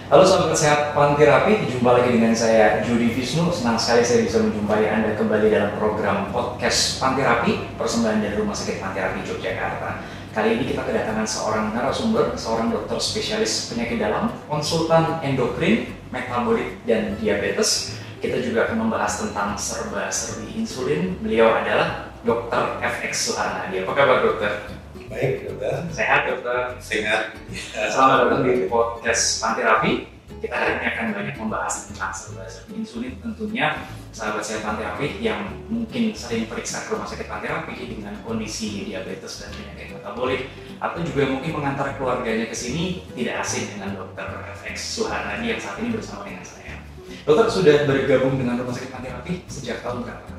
Halo sahabat sehat Panterapi, jumpa lagi dengan saya Judi Visnu. Senang sekali saya bisa menjumpai Anda kembali dalam program podcast Panterapi, persembahan dari Rumah Sakit Panterapi Yogyakarta. Kali ini kita kedatangan seorang narasumber, seorang dokter spesialis penyakit dalam, konsultan endokrin, metabolik, dan diabetes. Kita juga akan membahas tentang serba-serbi insulin. Beliau adalah Dr. FX Suharnadi. Apa kabar dokter? Baik, dokter. Sehat dokter? Sehat. Selamat datang di podcast Panterapi. Kita hari ini akan banyak membahas tentang serba-serbi insulin, tentunya sahabat sehat Panterapi yang mungkin sering periksa ke rumah sakit Panterapi dengan kondisi diabetes dan penyakit metabolik, atau juga mungkin mengantar keluarganya ke sini tidak asing dengan Dr. FX Suharnadi yang saat ini bersama dengan saya. Dokter sudah bergabung dengan rumah sakit Panterapi sejak tahun berapa?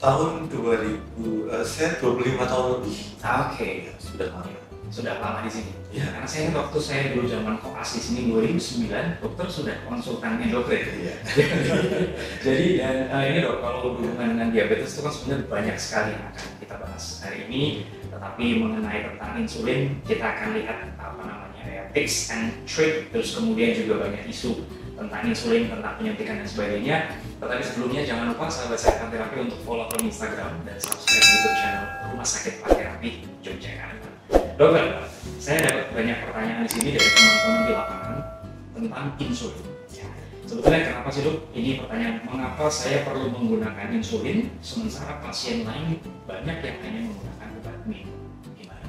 Tahun 2000, saya 25 tahun lebih. Oke, sudah lama di sini. Ya. Karena saya ingat waktu saya dulu zaman koas di sini 2009, dokter sudah konsultan endokrin. Iya. Jadi ini dok, kalau berhubungan dengan diabetes itu kan sebenarnya banyak sekali yang akan kita bahas hari ini. Tetapi mengenai tentang insulin, kita akan lihat tips and trick, terus kemudian juga banyak isu tentang insulin, tentang penyuntikan dan sebagainya. Tetapi sebelumnya jangan lupa sahabat sehat Panterapi untuk follow akun Instagram dan subscribe YouTube channel Rumah Sakit Panterapi Yogyakarta. Dokter, saya dapat banyak pertanyaan di sini dari teman-teman di lapangan tentang insulin. Sebetulnya kenapa sih dok? Ini pertanyaan, mengapa saya perlu menggunakan insulin sementara pasien lain banyak yang hanya menggunakan obat minum? Gimana?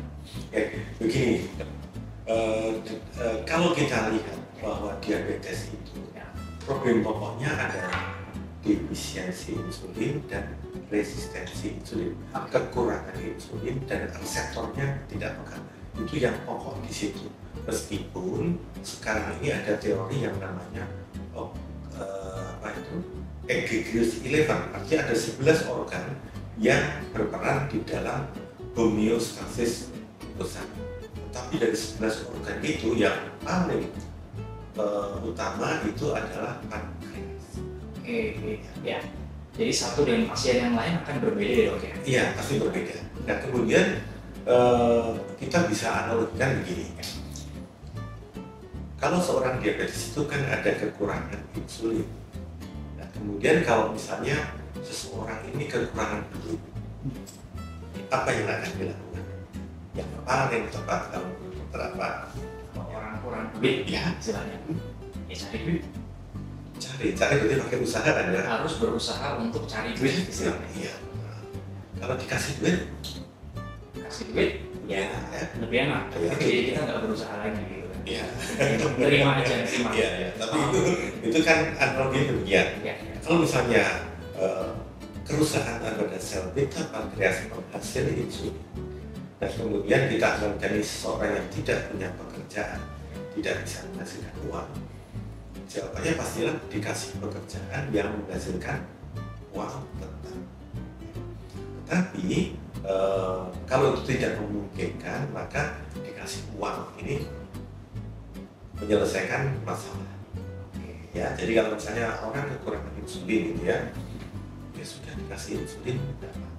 Begini, kalau kita lihat bahwa diabetes itu problem pokoknya adalah defisiensi insulin dan resistensi insulin, kekurangan insulin dan reseptornya tidak peka. Itu yang pokok di situ. Meskipun sekarang ini ada teori yang namanya egregious 11, artinya ada 11 organ yang berperan di dalam homeostasis glukosa. Tapi dari 11 organ itu yang paling utama itu adalah pankreas. Oke, ya. Jadi satu dengan pasien yang lain akan berbeda ya dok ya? Iya, pasti berbeda. Nah kemudian kita bisa analogikan begini. Kalau seorang diabetes itu kan ada kekurangan insulin. Nah kemudian kalau misalnya seseorang ini kekurangan duit, apa yang akan dilakukan? Yang paling tepat kalau terapa? Orang kurang duit, Ya, istilahnya. Ya cari duit. cari berarti pakai usaha kan ya? Harus berusaha untuk cari duit istilahnya. Iya. Kalau dikasih duit, Kasih duit, ya lebih enak. Iya. Jadi kita nggak berusaha lagi gitu kan. iya. Terima aja, terima. Iya, iya. Tapi itu kan analogi demikian. Ya. Kalau misalnya kerusakan pada sel beta pankreas menghasil insulin, dan kemudian kita akan menjadi seseorang yang tidak punya pekerjaan, tidak bisa menghasilkan uang, jawabannya pastilah dikasih pekerjaan yang menghasilkan uang tetap. Tapi kalau itu tidak memungkinkan, maka dikasih uang ini menyelesaikan masalah. Ya, jadi kalau misalnya orang kekurangan insulin gitu ya sudah dikasih insulin dapat.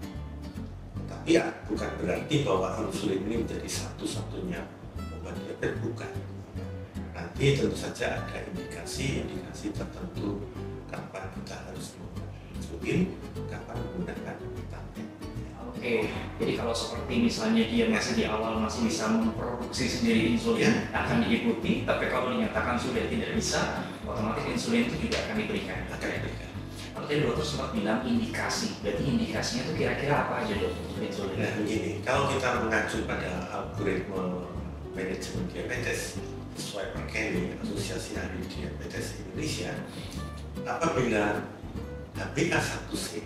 Tapi ya bukan berarti bahwa insulin ini menjadi satu-satunya obat diabetes, bukan. Nanti tentu saja ada indikasi tertentu kapan kita harus menggunakan insulin, kapan menggunakan vitamin. Oke, jadi kalau seperti misalnya dia masih di awal masih bisa memproduksi sendiri insulin, akan diikuti. Tapi kalau dinyatakan sudah tidak bisa, otomatis insulin itu juga akan diberikan. Kalau tadi dokter sempat bilang indikasi, berarti indikasinya itu kira-kira apa aja dok untuk insulin? Nah begini, kalau kita mengacu pada algoritma manajemen diabetes sesuai Perkeni, Asosiasi Ahli Diabetes Indonesia, apabila HbA1c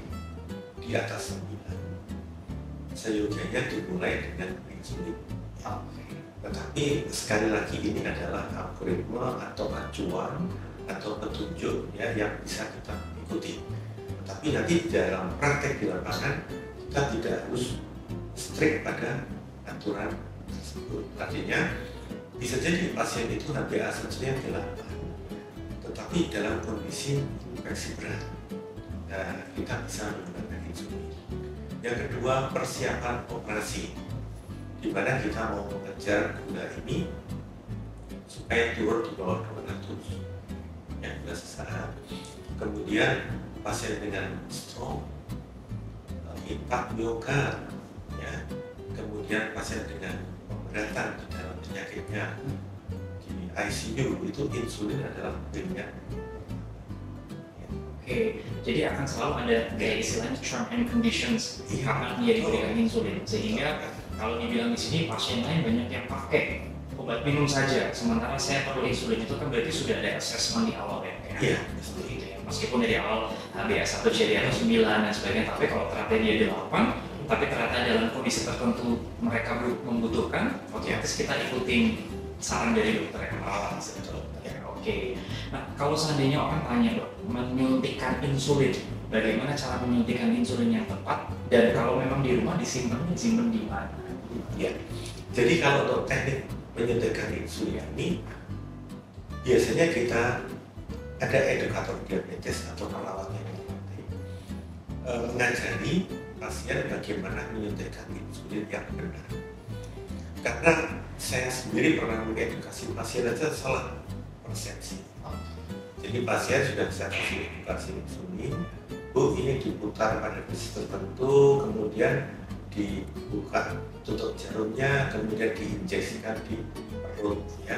di atas 9, seyogianya dimulai dengan insulin. Tetapi sekali lagi ini adalah algoritma atau acuan atau petunjuk ya, yang bisa kita ikuti. Tapi nanti dalam praktek di lapangan kita tidak harus strict pada aturan tersebut. Artinya bisa jadi pasien itu HbA1c-nya 8, tetapi dalam kondisi infeksi berat, nah, kita bisa menggunakan insulin. Yang kedua, persiapan operasi, di mana kita mau mengejar gula ini supaya turun di bawah 200. ya gula sesaat. Kemudian pasien dengan stroke, infark miokard, ya. Kemudian pasien dengan pemberatan di dalam penyakitnya di ICU itu insulin adalah penting. Oke, jadi akan selalu ada kayak istilahnya term and conditions kapan dia diberikan insulin, sehingga kalau dibilang di sini pasien lain banyak yang pakai obat minum saja, sementara saya perlu insulin, itu kan berarti sudah ada assessment di awal ya? Iya, seperti itu ya. Meskipun dari awal HbA1c di atas 9 dan sebagainya, tapi kalau ternyata dia di 8, tapi ternyata dalam kondisi tertentu mereka membutuhkan, otomatis kita ikutin saran dari dokter yang merawat. Oke. Nah, kalau seandainya orang tanya, dok, menyuntikkan insulin, bagaimana cara menyuntikkan insulin yang tepat, dan kalau memang di rumah disimpan di mana? Ya. Jadi kalau untuk teknik menyuntikkan insulin ini, biasanya kita ada edukator diabetes atau perawat yang mengajari pasien bagaimana menyuntikkan insulin yang benar. Karena saya sendiri pernah mengedukasi pasien aja salah persepsi. Jadi pasien sudah saya kasih edukasi insulin, Bu, ini diputar pada dosis tertentu, kemudian dibuka tutup jarumnya, kemudian diinjeksikan di perut, ya.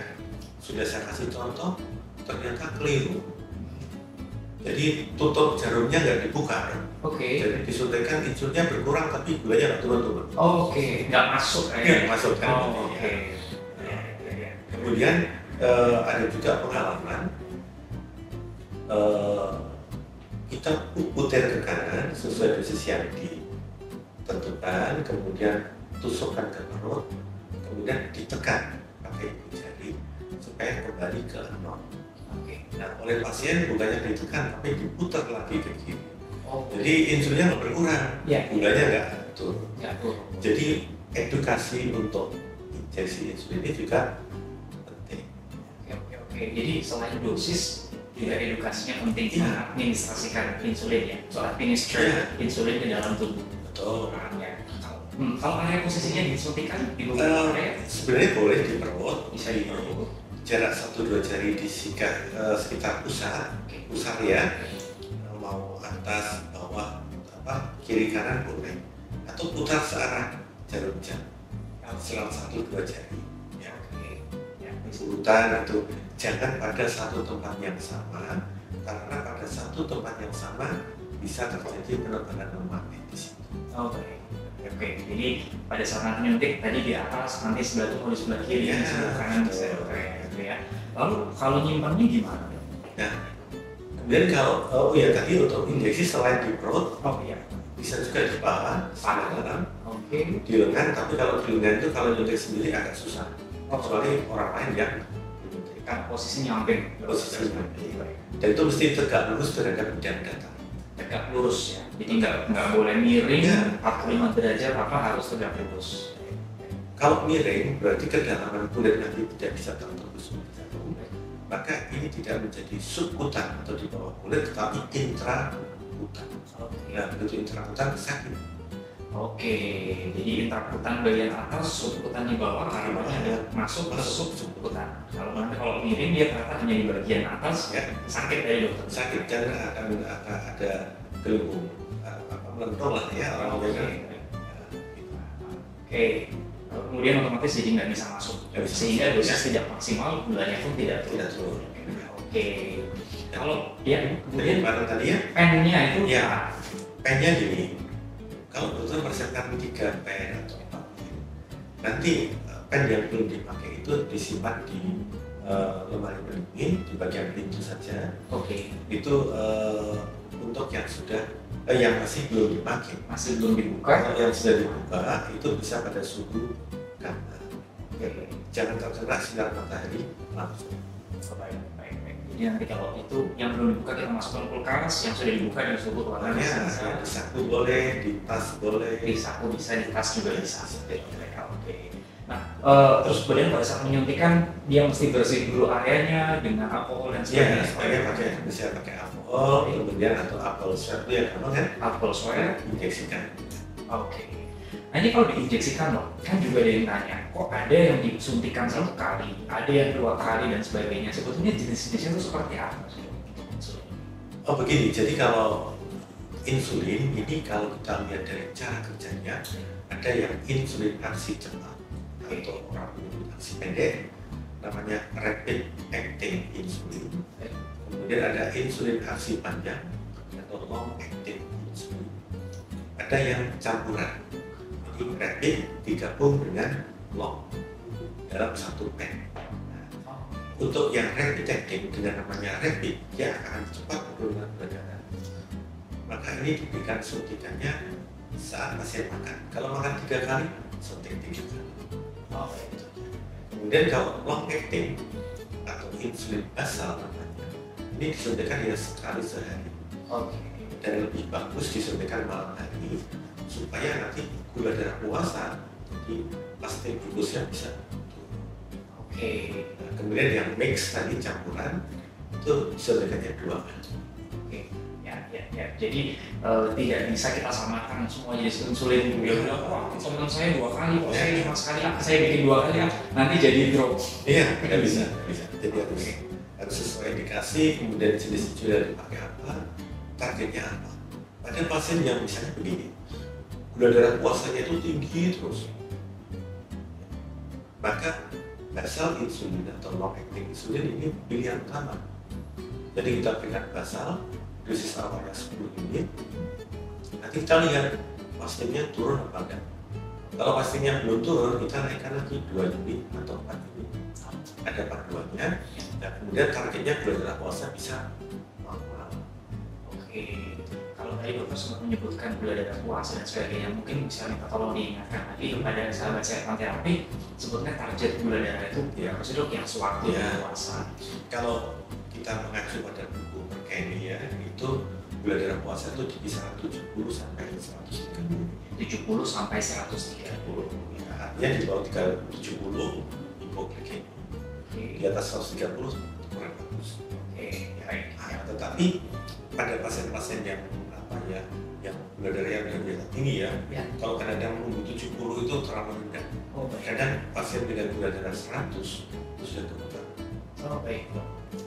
Sudah saya kasih contoh, ternyata keliru. Jadi tutup jarumnya nggak dibuka, ya. Jadi disuntikkan insulinnya berkurang, tapi gulanya nggak turun-turun. Nggak masuk ya? Nggak masuk kan? Kemudian ada juga pengalaman kita putar ke kanan sesuai dosis yang ditentukan, kemudian tusukkan ke perut, kemudian ditekan pakai jari supaya kembali ke 0. Nah, oleh pasien bukannya ditekan tapi diputar lagi ke kiri. Jadi insulinnya nggak berkurang, gulanya nggak turun. Jadi edukasi untuk injeksi insulin ini juga penting. Jadi selain dosis, juga edukasinya penting mengadministrasikan insulin ya, soal administer insulin di dalam tubuh. Betul. Kalau area posisinya disuntikan di beberapa area? Sebenarnya boleh di perut, bisa di perut. Jarak 1-2 jari di sekitar pusar ya, mau atas, bawah, kiri kanan boleh, atau putar searah jarum jam selang 1-2 jari. Urutan itu jangan pada satu tempat yang sama, karena pada satu tempat yang sama bisa terjadi penebalan lemak di situ. Jadi pada saat nanti nyuntik tadi di atas, nanti sebelah itu di sebelah kiri, sebelah kanan bisa gitu ya. Lalu kalau nyimpannya gimana? Nah, kemudian kalau tadi untuk injeksi selain di perut, bisa juga di paha, dalam, di lengan. Tapi kalau di lengan itu kalau nyuntik sendiri agak susah. Kecuali orang lain yang kan posisinya nyamping. Dan itu mesti tegak lurus terhadap bidang datar. Tegak lurus ya. Jadi nggak boleh miring 45 derajat, harus tegak lurus. Kalau miring berarti kedalaman kulit nanti tidak bisa tertembus oleh jarum. Maka ini tidak menjadi subkutan atau di bawah kulit, tetapi intrakutan. Nah, begitu intrakutan sakit. Jadi intrakutan bagian atas, subkutan di bawah, harapannya ada masuk ke subkutan. Kalau miring dia ternyata hanya di bagian atas, sakit dari dokter. Sakit dan akan ada gelembung, melentung lah ya orang-orang. Kemudian otomatis jadi nggak bisa masuk, sehingga dosis tidak maksimal, gulanya pun tidak turun. Kalau kemudian tadi ya, pennya itu pennya gini. Kalau dokter persiapkan 3 pen atau 4 pen, nanti pen yang belum dipakai itu disimpan di lemari pendingin di bagian pintu saja. Itu untuk yang sudah yang masih belum dipakai, masih belum dibuka. Kalau yang sudah dibuka itu bisa pada suhu kamar. Jangan terkena sinar matahari langsung. Jadi nanti kalau itu yang belum dibuka kita masukkan kulkas, yang sudah dibuka dan suhu ruangan bisa. Di saku boleh, di tas boleh. Di saku bisa, di tas juga bisa. Nah, terus kemudian pada saat menyuntikkan dia mesti bersih dulu areanya dengan alkohol dan sebagainya. Bisa pakai alkohol, kemudian atau apple swab ya, kan? Apple swab injeksikan. Nah ini kalau diinjeksikan loh, kan juga ada yang tanya, kok ada yang disuntikan 1 kali, ada yang 2 kali dan sebagainya. Sebetulnya jenis-jenisnya itu seperti apa sih untuk insulin? Oh begini, jadi kalau insulin ini kalau kita lihat dari cara kerjanya, ada yang insulin aksi cepat atau orang menyebut aksi pendek, namanya rapid acting insulin. Kemudian ada insulin aksi panjang atau long acting insulin. Ada yang campuran, jadi rapid digabung dengan long dalam satu pen. Nah, untuk yang rapid acting dengan namanya rapid, dia akan cepat menurunkan gula darah. Maka ini diberikan suntikannya saat pasien makan. Kalau makan 3 kali, suntik 3 kali. Kemudian kalau long acting atau insulin basal namanya, ini disuntikan ya sekali sehari. Dan lebih bagus disuntikan malam hari supaya nanti gula darah puasa, jadi pasti glukosnya bisa turun. Nah, kemudian yang mix tadi campuran itu disuntikannya 2 kali. Ya. Jadi tidak bisa kita samakan semua jenis insulin. Dia bilang, wah teman saya 2 kali, kok saya 5 sekali, saya bikin 2 kali, nanti jadi drop. Iya, nggak bisa. Jadi harus sesuai indikasi, kemudian jenis insulin yang dipakai apa, targetnya apa. Pada pasien yang misalnya begini, gula darah puasanya itu tinggi terus, maka basal insulin atau long acting insulin ini pilihan utama. Jadi kita berikan basal, dosis awalnya 10 unit, nanti kita lihat pasiennya turun apa enggak. Kalau pasiennya belum turun, kita naikkan lagi 2 unit atau 4 unit. Ada paduannya, dan kemudian targetnya gula darah puasa bisa normal. Kalau tadi dokter sempat menyebutkan gula darah puasa dan sebagainya, mungkin bisa minta tolong diingatkan lagi kepada sahabat saya terapi, sebetulnya target gula darah itu apa sih dok yang sewaktu puasa? Kalau kita mengacu pada buku Perkeni ya, itu gula darah puasa itu di kisaran 70 sampai 130. 70 sampai 130. Ya, artinya di bawah 70 hipoglikemia. Di atas 130 kurang bagus. Tetapi pada pasien-pasien yang yang gula darah yang biasa tinggi ya, kalau kadang-kadang menunggu 70 itu terlalu rendah. Kadang pasien dengan gula darah 100 itu sudah kebutuhan.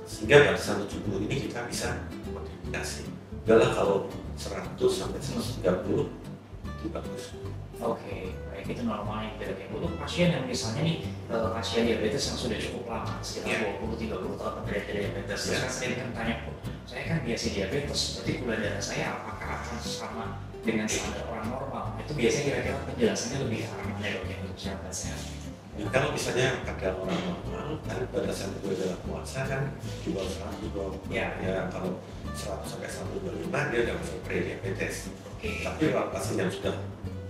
Sehingga pada 170 ini kita bisa modifikasi. Udahlah kalau 100 sampai 130 itu bagus. Baik, itu normalnya kira-kira. Untuk pasien yang misalnya nih pasien diabetes yang sudah cukup lama, sekitar 20-30 tahun menderita diabetes, terus kan sering kan tanya, saya kan biasa diabetes, berarti gula darah saya apakah akan sama dengan standar orang normal? Itu biasanya kira-kira penjelasannya lebih arah mana dok ya untuk sahabat saya? Kalau misalnya pada orang normal, kan batasan gula darah puasa kan di bawah 100 ya, kalau 100 sampai 125 dia udah masuk pre-diabetes. Tapi kalau pasien yang sudah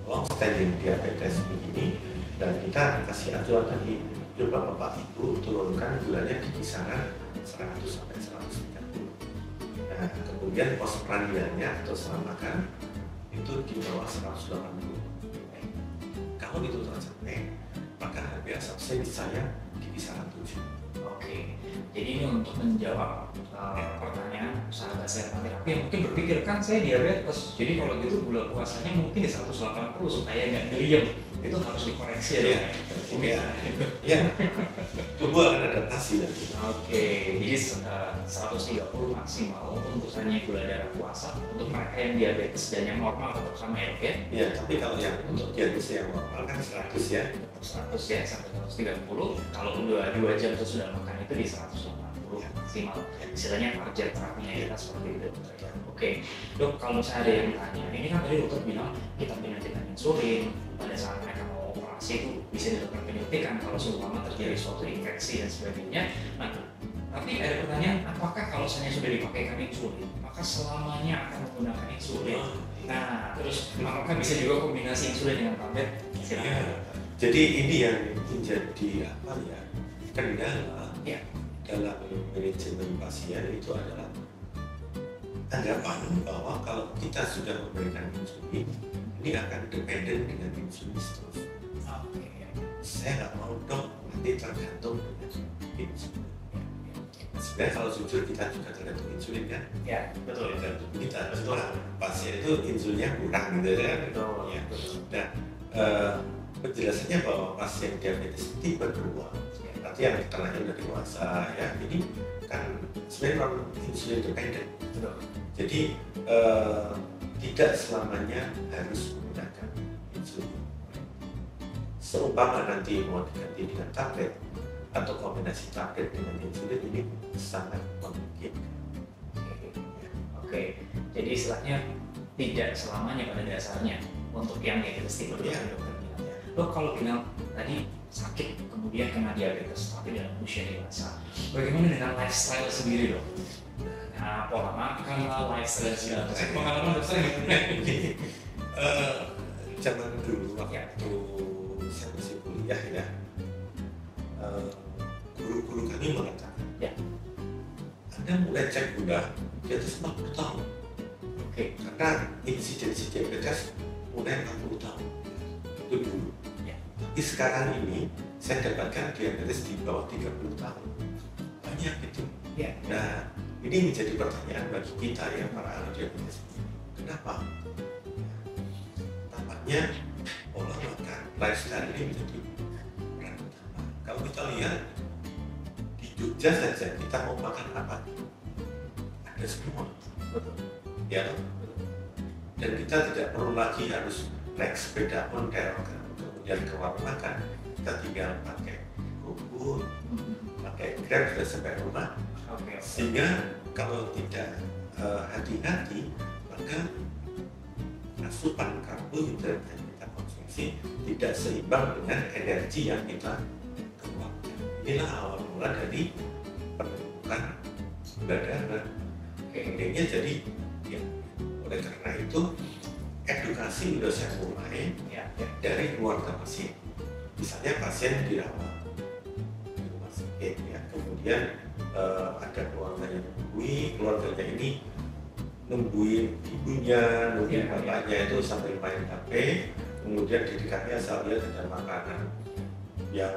long standing diabetes begini, dan kita kasih acuan tadi, coba Bapak Ibu turunkan gulanya di kisaran 100 sampai 130. Nah, kemudian postprandialnya atau setelah makan itu di bawah 180. Kalau itu tercapai, maka harga subsidi saya di kisaran 7. Jadi ini untuk menjawab pertanyaan sahabat saya terapi yang mungkin berpikir kan saya diabetes, jadi kalau gitu gula puasanya mungkin di 180 supaya nggak diem, itu harus dikoreksi ya. Tubuh akan adaptasi nanti. Jadi 130 maksimal untuk gula darah puasa untuk mereka yang diabetes dan yang normal tetap sama ya dok ya? Ya, tapi kalau yang untuk diabetes yang normal kan 100 ya. 100 ya sampai 130. Kalau udah 2 jam sudah makan itu di 180 maksimal. Istilahnya target terapinya kita seperti itu. Dok, kalau misalnya ada yang tanya, ini kan tadi dokter bilang kita penyuntikan insulin pada saat mereka mau operasi itu bisa dilakukan penyuntikan kalau seumpama terjadi suatu infeksi dan sebagainya. Nah, tapi ada pertanyaan, apakah kalau saya sudah dipakaikan insulin, maka selamanya akan menggunakan insulin? Nah, terus apakah bisa juga kombinasi insulin dengan tablet? Jadi ini yang menjadi kendala dalam manajemen pasien itu adalah anggapan bahwa kalau kita sudah memberikan insulin, ini akan dependen dengan insulin terus. Saya nggak mau dok, nanti tergantung dengan insulin. Sebenarnya kalau jujur kita juga tergantung insulin kan? Ya, betul. Tergantung kita. Setelah pasien itu insulinnya kurang gitu kan? Betul. Nah, eh, penjelasannya bahwa pasien diabetes tipe 2, berarti yang terkena udah dewasa ya, ini kan sebenarnya non insulin dependent. Betul. Jadi tidak selamanya harus menggunakan insulin. Seumpama nanti mau diganti dengan tablet atau kombinasi tablet dengan insulin, ini sangat memungkinkan. Oke, jadi istilahnya tidak selamanya pada dasarnya untuk yang diabetes tipe 2 yang dokter bilang. Lo kalau bilang tadi sakit kemudian kena diabetes tapi dalam usia dewasa, bagaimana dengan lifestyle sendiri dok? Nah, pola makan lah, lifestyle segala macam. Pengalaman dokter gimana? Zaman dulu waktu saya masih kuliah ya, guru-guru kami mengatakan, Ya. Anda mulai cek gula di atas 40 tahun. Oke. Karena insidensi diabetes mulai 40 tahun. Itu dulu. Ya. Tapi sekarang ini saya dapatkan diabetes di bawah 30 tahun. Banyak itu. Ya. Nah, ini menjadi pertanyaan bagi kita ya, para ahli diabetes. Kenapa? Tampaknya pola makan, lifestyle ini menjadi peran utama. Kalau kita lihat di Jogja saja kita mau makan apa? Ada semua. Betul. Ya, dan kita tidak perlu lagi harus naik sepeda ontel kemudian ke warung makan. Kita tinggal pakai GoFood, pakai Grab sudah sampai rumah. Oke. Sehingga kalau tidak hati-hati, maka asupan karbohidrat yang kita konsumsi tidak seimbang dengan energi yang kita keluarkan. Inilah awal mula dari penumpukan gula darah. Intinya jadi ya, oleh karena itu edukasi sudah saya mulai dari keluarga pasien. Misalnya pasien dirawat di rumah sakit ya, kemudian ada keluarga yang nungguin, keluarganya ini nungguin ibunya, nungguin bapaknya itu sampai main HP, kemudian didikannya asal dia ada makanan yang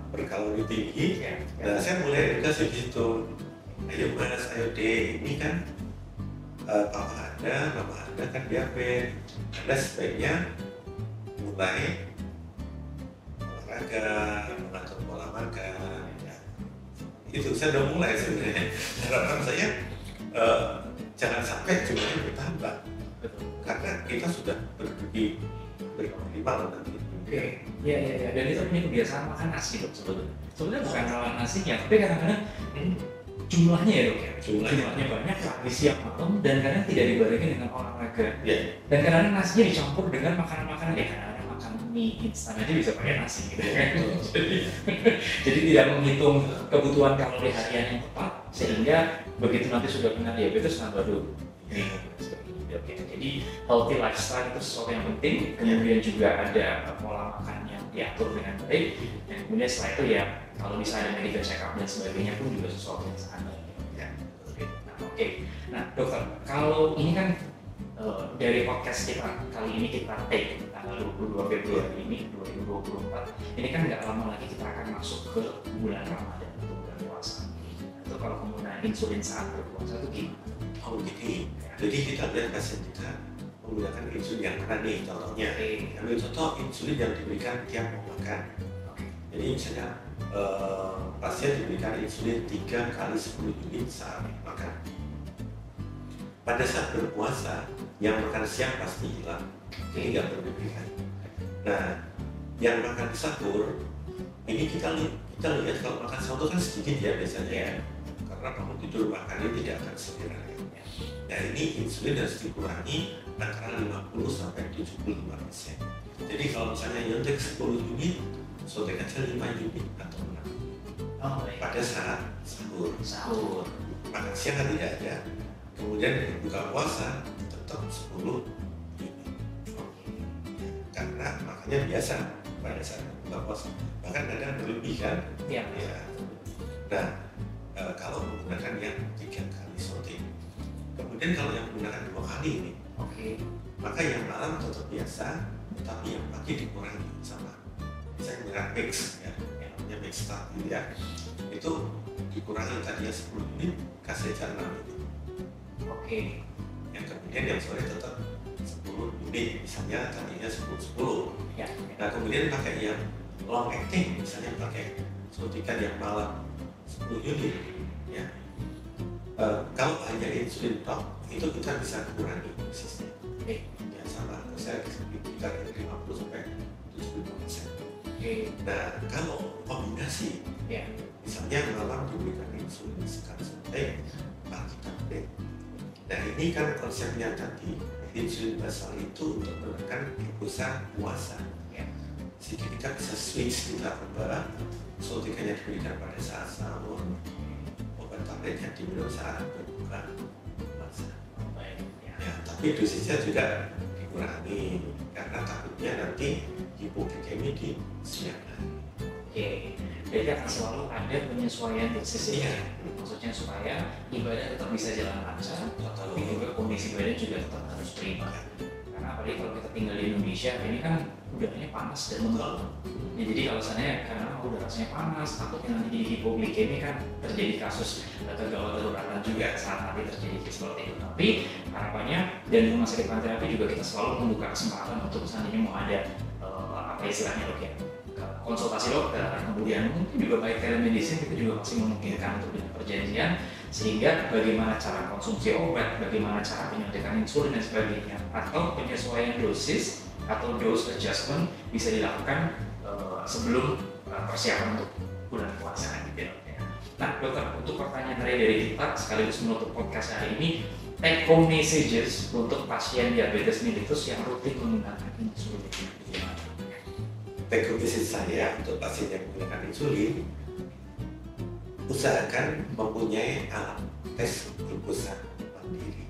berkalori tinggi. Nah, saya mulai edukasi di situ. Ayo mas, ayo deh, ini kan papa Anda, mama Anda kan diabetes. Anda sebaiknya mulai olahraga, mengatur pola makan ya. Itu saya udah mulai sebenarnya. Harapan saya jangan sampai jumlahnya bertambah, karena kita sudah berlima loh nanti. Oke, ya. Dan itu punya kebiasaan makan nasi dok sebetulnya. Sebenarnya bukan malah nasinya, tapi kadang-kadang jumlahnya ya dok ya. Jumlahnya banyak pagi siang malam dan kadang tidak dibarengi dengan olahraga. Dan kadang-kadang nasinya dicampur dengan makanan-makanan ya, kadang-kadang makan mie instan aja bisa pakai nasi gitu ya. Jadi tidak menghitung kebutuhan kalori harian yang tepat, sehingga begitu nanti sudah kena diabetes, nah baru jadi healthy lifestyle itu sesuatu yang penting. Kemudian juga ada pola makan yang diatur dengan baik, dan kemudian setelah itu ya kalau bisa ada medical check up dan sebagainya pun juga sesuatu yang sangat baik ya. Oke. Nah dokter, kalau ini kan dari podcast kita kali ini kita take tanggal 22 Februari ini 2024, ini kan nggak lama lagi kita akan masuk ke bulan Ramadan atau bulan puasa. Itu kalau penggunaan insulin saat berpuasa itu gimana? Oh gini, jadi kita lihat pasien kita menggunakan insulin yang mana nih contohnya. Ambil contoh insulin yang diberikan tiap mau makan. Jadi misalnya pasien diberikan insulin 3 kali 10 unit saat makan. Pada saat berpuasa, yang makan siang pasti hilang, jadi nggak berlebihan. Nah, yang makan sahur, ini kita lihat kalau makan sahur kan sedikit ya biasanya, karena bangun tidur makannya tidak akan segera. Nah ini insulin harus dikurangi antara 50-75%. Jadi kalau misalnya nyontek 10 unit, sotek aja 5 unit atau 6 pada saat sahur. Makan siang kan tidak ada. Kemudian buka puasa tetap 10 unit. Karena makannya biasa pada saat buka puasa. Bahkan kadang berlebih kan. Ya. Nah kalau menggunakan yang 3 kali sotek. Kemudian kalau yang menggunakan 2 kali ini, maka yang malam tetap biasa, tapi yang pagi dikurangi sama. Saya menggunakan mix, ya, yang namanya mix tadi ya, itu dikurangi tadinya 10 unit, kasih aja 6 unit. Yang kemudian yang sore tetap 10 unit, misalnya tadinya 10-10. Ya. Nah kemudian pakai yang long acting, misalnya pakai suntikan yang malam 10 unit ya. Kalau hanya insulin tok itu kita bisa kurangi dosisnya. Ya sama, saya sekitar 50 sampai 75%. Nah kalau kombinasi, misalnya malam diberikan insulin sekali suntik, pagi tablet. Nah ini kan konsepnya tadi insulin basal itu untuk menekan glukosa puasa. Sehingga kita bisa switch, kita ubah suntikannya diberikan pada saat sahur, obat tabletnya diminum saat berbuka puasa. Ya, tapi dosisnya juga dikurangi karena takutnya nanti hipoglikemi di siang hari. Oke, jadi akan selalu ada penyesuaian dosis ya. Maksudnya supaya ibadah tetap bisa jalan lancar, tapi juga kondisi badan juga tetap harus prima. Karena apalagi kalau kita tinggal di Indonesia, ini kan udaranya panas dan lembab. Ya, jadi alasannya karena udah rasanya panas, takutnya nanti jadi hipoglikemi kan terjadi kasus kegawat daruratan juga saat nanti terjadi seperti itu. Tapi harapannya dan di rumah sakit terapi juga kita selalu membuka kesempatan untuk seandainya mau ada apa istilahnya dok ya, konsultasi dokter, kemudian mungkin juga baik telemedicine kita juga masih memungkinkan untuk dengan perjanjian, sehingga bagaimana cara konsumsi obat, bagaimana cara penyuntikan insulin dan sebagainya, atau penyesuaian dosis atau dose adjustment bisa dilakukan sebelum persiapan untuk bulan puasa gitu ya. Nah dokter, untuk pertanyaan dari kita sekaligus menutup podcast hari ini, take home messages untuk pasien diabetes mellitus yang rutin menggunakan insulin. Take home message saya untuk pasien yang menggunakan insulin, usahakan mempunyai alat tes glukosa mandiri.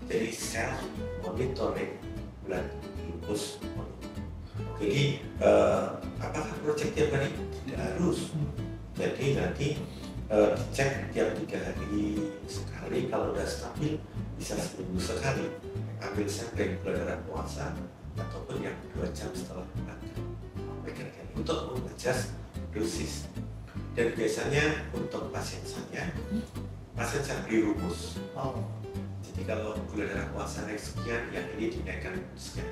Jadi self monitoring blood glucose. Jadi apakah proyek tiap hari? Tidak harus. Jadi nanti dicek tiap 3 hari sekali, kalau sudah stabil bisa seminggu sekali. Ambil sampel gula darah puasa ataupun yang 2 jam setelah makan. Untuk mengadjust dosis. Dan biasanya untuk pasien saya beri rumus. Jadi kalau gula darah puasa naik sekian, yang ini dinaikkan sekian.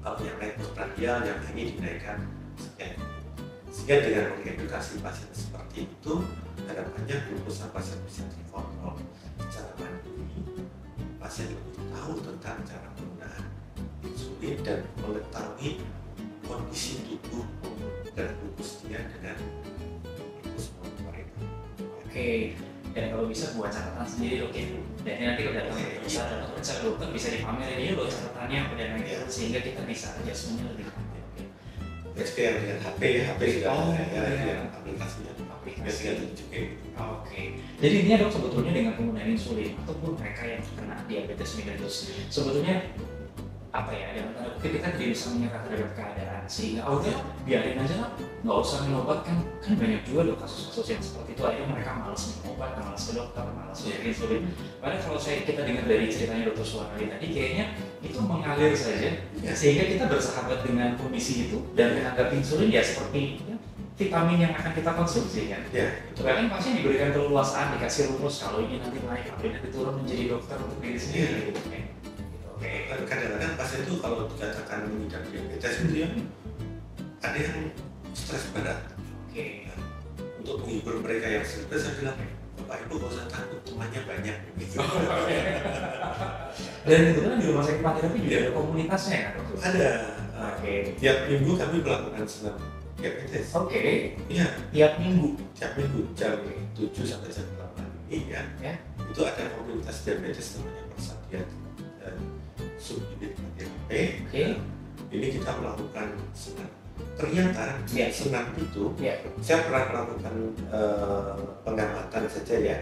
Kalau yang naik postprandial, yang ini dinaikkan sekian. Sehingga dengan mengedukasi pasien seperti itu, harapannya glukosa pasien bisa dikontrol secara mandiri. Pasien lebih tahu tentang cara penggunaan insulin dan mengetahui kondisi tubuh dan glukus dia dengan glukus mereka. Oke, dan kalau bisa buat catatan sendiri dok ya. Dan nanti kalau datang ke dokter bisa dipamerin ini loh catatannya dan lain-lain, sehingga kita bisa adjustmentnya lebih penting. HP yang dengan HP sudah ada aplikasinya. Biasanya tunjukin. Oke. Jadi intinya dok sebetulnya dengan penggunaan insulin ataupun mereka yang terkena diabetes mellitus sebetulnya apa ya, dalam tanda kutip kita tidak bisa menyerah terhadap keadaan, sehingga udah biarin aja lah, nggak usah minum obat. Kan banyak juga loh kasus-kasus yang seperti itu, akhirnya mereka malas minum obat, malas ke dokter, malas insulin. Padahal kalau kita dengar dari ceritanya dokter Suwardi tadi, kayaknya itu mengalir saja, sehingga kita bersahabat dengan kondisi itu dan menganggap insulin ya seperti vitamin yang akan kita konsumsi kan. Bahkan pasien diberikan keleluasaan, dikasih rumus kalau ini nanti naik, kalau ini nanti turun, menjadi dokter untuk diri sendiri gitu kan. Kadang-kadang pasien itu kalau dikatakan mengidap diabetes itu ya ada yang stres berat. Untuk menghibur mereka yang stres, saya bilang, Bapak Ibu gak usah takut, temannya banyak gitu. Dan kebetulan di rumah sakit terapi juga ada komunitasnya kan? Ada. Tiap minggu kami melakukan senam diabetes. Iya. Tiap minggu jam 7 sampai jam 8 ini ya. Itu ada komunitas diabetes namanya Persatuan Subunit DHP. Ini kita melakukan senam. Ternyata senam itu saya pernah melakukan pengamatan saja ya.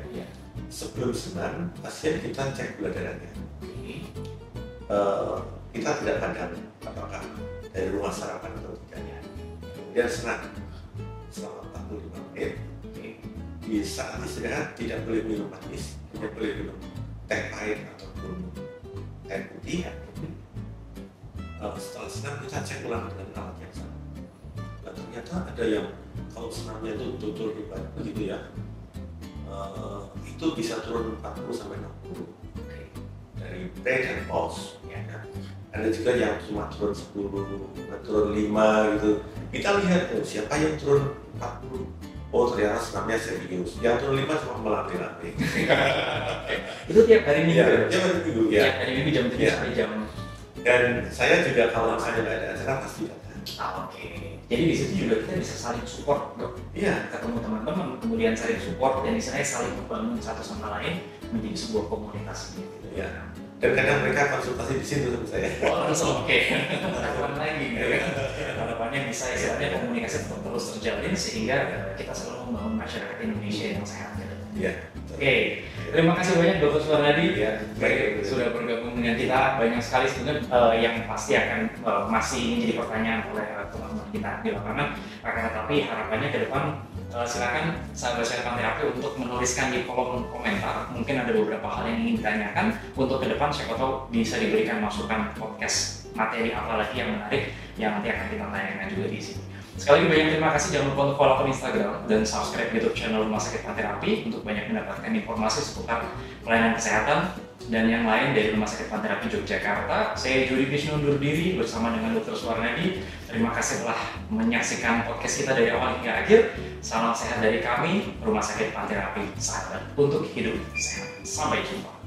Sebelum senam pasien kita cek gula darahnya. Kita tidak pandang apakah dari rumah sarapan atau tidak. Kemudian senam selama 45 menit. Di saat istirahat tidak boleh minum manis, tidak boleh minum teh pahit ataupun air putih. Setelah senam kita cek ulang dengan alat yang sama. Dan ternyata ada yang kalau senamnya itu betul-betul hebat begitu ya, itu bisa turun 40 sampai 60 dari pre dan post. Ada ada juga yang cuma turun 10, turun 5 gitu. Kita lihat siapa yang turun 40. Oh ternyata senamnya serius. Yang turun 5 cuma melatih-latih. Itu tiap hari minggu. Ya, tiap hari minggu. Ya. Tiap hari minggu jam 7 sampai jam. Dan saya juga kalau misalnya nggak ada acara pasti datang. Oke. Jadi di situ juga kita bisa saling support, dok. Iya. Ketemu teman-teman, kemudian saling support dan istilahnya saling membangun satu sama lain menjadi sebuah komunitas gitu. Iya. Dan kadang mereka konsultasi di situ sama saya. Oh, oke. Harapan lagi gitu ya. Harapannya bisa istilahnya komunikasi tetap terus terjalin sehingga kita selalu membangun masyarakat Indonesia yang sehat gitu. Iya. Oke. Terima kasih banyak Dr. Suwarnadi. Iya. Baik. Sudah bergabung dengan kita. Banyak sekali sebenarnya yang pasti akan masih menjadi pertanyaan oleh teman-teman kita di lapangan. Akan tetapi harapannya ke depan silakan sahabat-sahabat Panterapi untuk menuliskan di kolom komentar. Mungkin ada beberapa hal yang ingin ditanyakan untuk ke depan. Siapa tahu bisa diberikan masukan podcast materi apa lagi yang menarik yang nanti akan kita tayangkan juga di sini. Sekali lagi banyak terima kasih. Jangan lupa untuk follow akun Instagram dan subscribe YouTube channel Rumah Sakit Panterapi untuk banyak mendapatkan informasi seputar pelayanan kesehatan dan yang lain dari Rumah Sakit Panterapi Yogyakarta. Saya Jody Krishna undur diri bersama dengan Dr. Suwarnadi. Terima kasih telah menyaksikan podcast kita dari awal hingga akhir. Salam sehat dari kami, Rumah Sakit Panterapi, sahabat untuk hidup sehat. Sampai jumpa.